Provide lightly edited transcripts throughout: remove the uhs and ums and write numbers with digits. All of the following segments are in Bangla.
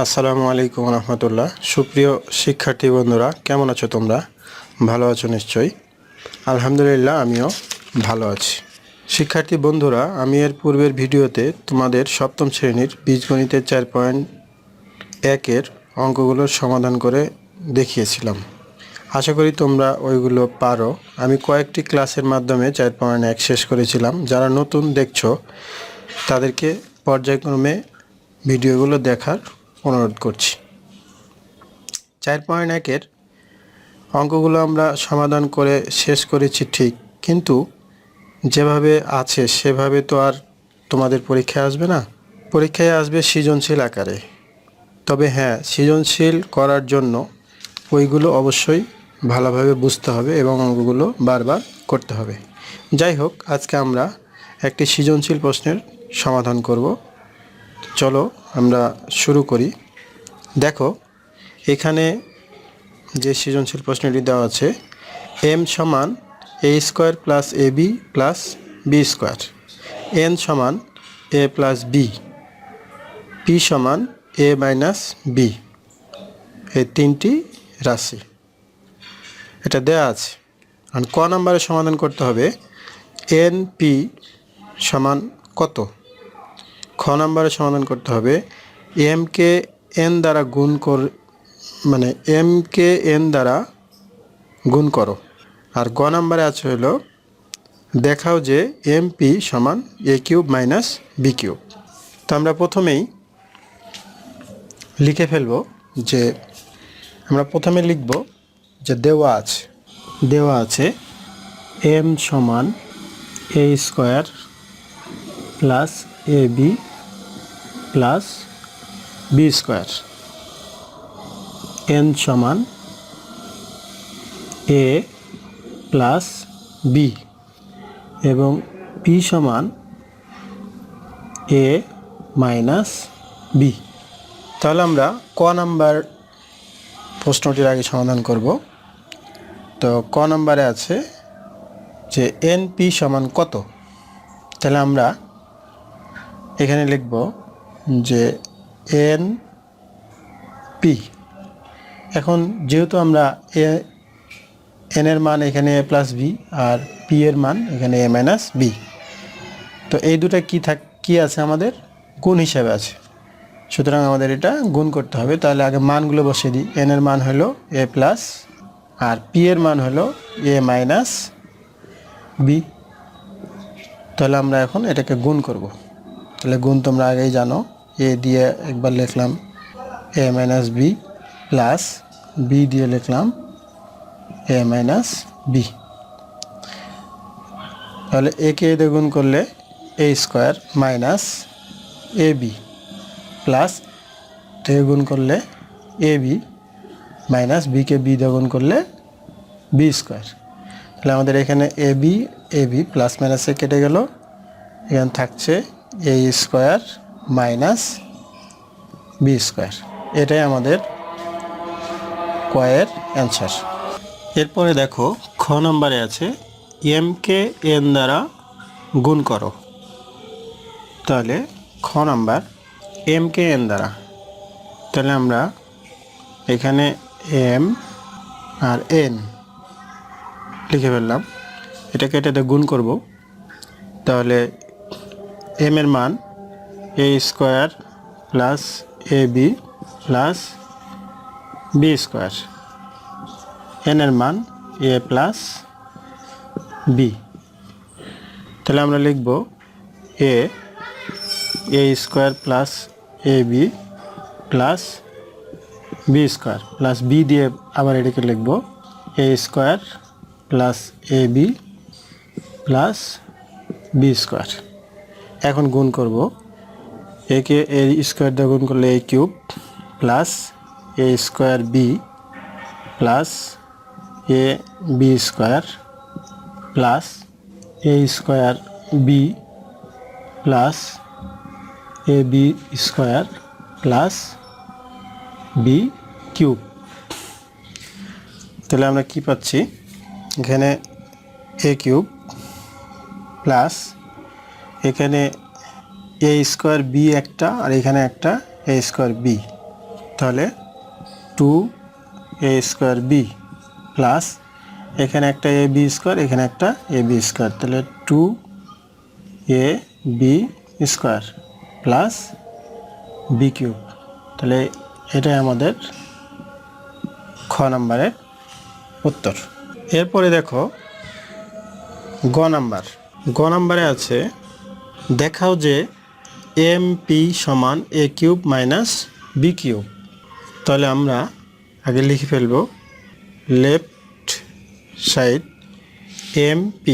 আসসালামু আলাইকুম রহমতুল্লাহ। সুপ্রিয় শিক্ষার্থী বন্ধুরা, কেমন আছো তোমরা? ভালো আছো নিশ্চয়ই। আলহামদুলিল্লাহ, আমিও ভালো আছি। শিক্ষার্থী বন্ধুরা, আমি এর পূর্বের ভিডিওতে তোমাদের সপ্তম শ্রেণীর বীজগণিতের 4.1-এর অঙ্কগুলোর সমাধান করে দেখিয়েছিলাম। আশা করি তোমরা ওইগুলো পারো। আমি কয়েকটি ক্লাসের মাধ্যমে 4.1 শেষ করেছিলাম। যারা নতুন দেখছো তাদেরকে পর্যায়ক্রমে ভিডিওগুলো দেখার অনুরোধ করছি। 4.1-এর অঙ্কগুলো আমরা সমাধান করে শেষ করেছি ঠিক, কিন্তু যেভাবে আছে সেভাবে তো আর তোমাদের পরীক্ষায় আসবে না। পরীক্ষায় আসবে সৃজনশীল আকারে। তবে হ্যাঁ, সৃজনশীল করার জন্য ওইগুলো অবশ্যই ভালোভাবে বুঝতে হবে এবং অঙ্কগুলো বারবার করতে হবে। যাই হোক, আজকে আমরা একটি সৃজনশীল প্রশ্নের সমাধান করব। চলো আমরা শুরু করি। দেখো, এখানে যে সৃজনশীল প্রশ্নটি দেওয়া আছে, m সমান a square plus ab plus B square, n সমান a প্লাস বি, p সমান a মাইনাস বি, এই তিনটি রাশি এটা দেওয়া আছে। আর ক নাম্বারে সমাধান করতে হবে np সমান কত। খ নাম্বারে সমাধান করতে হবে m কে n দ্বারা গুণ মানে m কে n দ্বারা গুণ করো। আর গ নাম্বারে আছে হলো দেখাও যে mp সমান a cube minus B cube. তো আমরা প্রথমেই লিখে ফেলব যে আমরা প্রথমে লিখব যে দেওয়া আছে m সমান a square plus A B plus B square, n সমান a প্লাস বি এবং p সমান a মাইনাস বি। তাহলে আমরা ক নাম্বার প্রশ্নটির আগে সমাধান করব। তো ক নাম্বারে আছে যে np সমান কত। তাহলে আমরা এখানে লিখব যে np। এখন যেহেতু আমরা n এর মান এখানে a প্লাস বি আর p এর মান এখানে a মাইনাস বি, তো এই দুটা কি আছে আমাদের গুণ হিসাবে আছে, সুতরাং আমাদের এটা গুণ করতে হবে। তাহলে আগে মানগুলো বসিয়ে দিই। n এর মান হলো a প্লাস আর p এর মান হলো a মাইনাস বি। তাহলে আমরা এখন এটাকে গুণ করব। তাহলে গুণ তোমরা আগেই জানো, a দিয়ে একবার লিখলাম a minus B plus B দিয়ে লিখলাম a মাইনাস বি। তাহলে a কে দিয়ে গুণ করলে a square minus A B plus দিয়ে গুণ করলে এ বি মাইনাস বিকে বি দিয়ে গুণ করলে বি স্কোয়ার। তাহলে আমাদের এখানে এ বি প্লাস মাইনাসে কেটে গেল, এখানে থাকছে এ স্কোয়ার মাইনাস বি স্কোয়ার। এটাই আমাদের কয়ের অ্যান্সার। এরপরে দেখো খ নম্বরে আছে এম কে এন দ্বারা গুণ করো। তাহলে খ নাম্বার এম কে এন দ্বারা, তাহলে আমরা এখানে এম আর এন লিখে ফেললাম। এটাকে এটাতে গুণ করব। তাহলে এম এর মান a square plus A B plus B square, n এর মান এ প্লাস বি। তাহলে আমরা লিখব a square plus A B plus B square plus B দিয়ে আবার এটাকে লিখব a square plus A B plus B square. এখন গুণ করব, একে এ স্কোয়ার দিয়ে গুণ করলে a cube plus a square b plus A b square plus a square b plus A b square plus B cube. তাহলে আমরা কি পাচ্ছি, এখানে এ কিউব প্লাস এখানে এ স্কোয়ার বি একটা আর এখানে একটা এ স্কোয়ার বি, তাহলে 2a² b প্লাস এখানে একটা ab স্কোয়ার, এখানে একটা ab স্কোয়ার, তাহলে 2ab² প্লাস b³ তাহলে এটাই আমাদের খ নাম্বারের উত্তর। এরপরে দেখো গ নাম্বারে আছে দেখাও যে mp সমান a³ মাইনাস b³। তাহলে আমরা আগে লিখে ফেলব লেফট সাইড mp।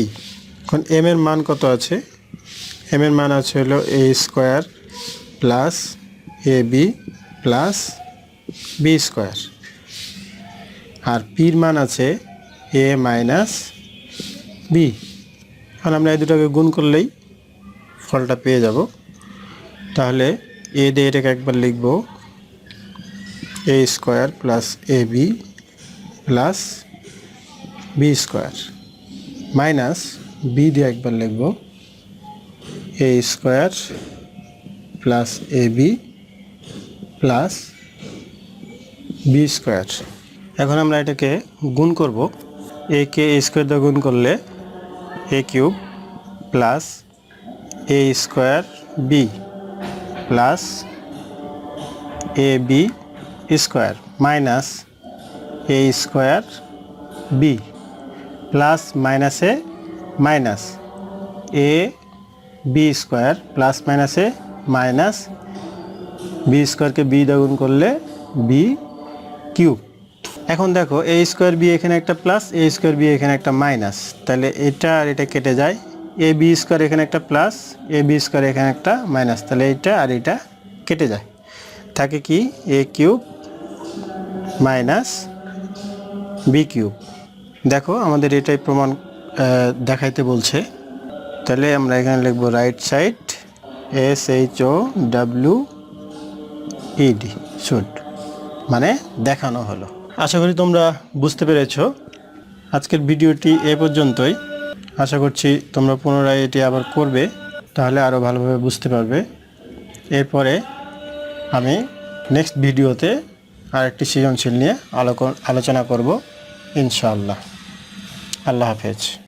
এখন m এর মান কত আছে? m এর মান আছে হলো a² plus ab plus b², আর পির মান আছে a মাইনাস b। এখন আমরা এই দুটোকে গুণ করলেই ফলটা পেয়ে যাব। তাহলে a দিয়ে এটাকে একবার লিখব a² plus ab plus b² minus b দিয়ে একবার লিখব a² plus ab plus b²। এখন আমরা এটাকে গুণ করব, a কে a² দিয়ে গুণ করলে a³ plus a² b plus ab² minus a² b plus মাইনাসে মাইনাস ab² প্লাস মাইনাসে মাইনাস b² b দিয়ে গুণ করলে b³ এখন দেখো a² b এখানে একটা প্লাস a² b এখানে একটা মাইনাস, তাহলে এটা আর এটা কেটে যায়, ab² এখানে একটা প্লাস ab² এখানে একটা মাইনাস, তাহলে এটা আর এটা কেটে যায়, থাকে কি a³ মাইনাস b³। দেখো আমাদের এটাই প্রমাণ দেখাইতে বলছে। তাহলে আমরা এখানে লিখব রাইট সাইড SHOWED শুড, মানে দেখানো হলো। আশা করি তোমরা বুঝতে পেরেছো। আজকের ভিডিওটি এ পর্যন্তই। আশা করছি তোমরা পুনরায় এটি আবার করবে, তাহলে আরও ভালোভাবে বুঝতে পারবে। এরপরে আমি নেক্সট ভিডিওতে আরেকটি সৃজনশীল নিয়ে আলোচনা করব ইনশাআল্লাহ। আল্লাহ হাফেজ।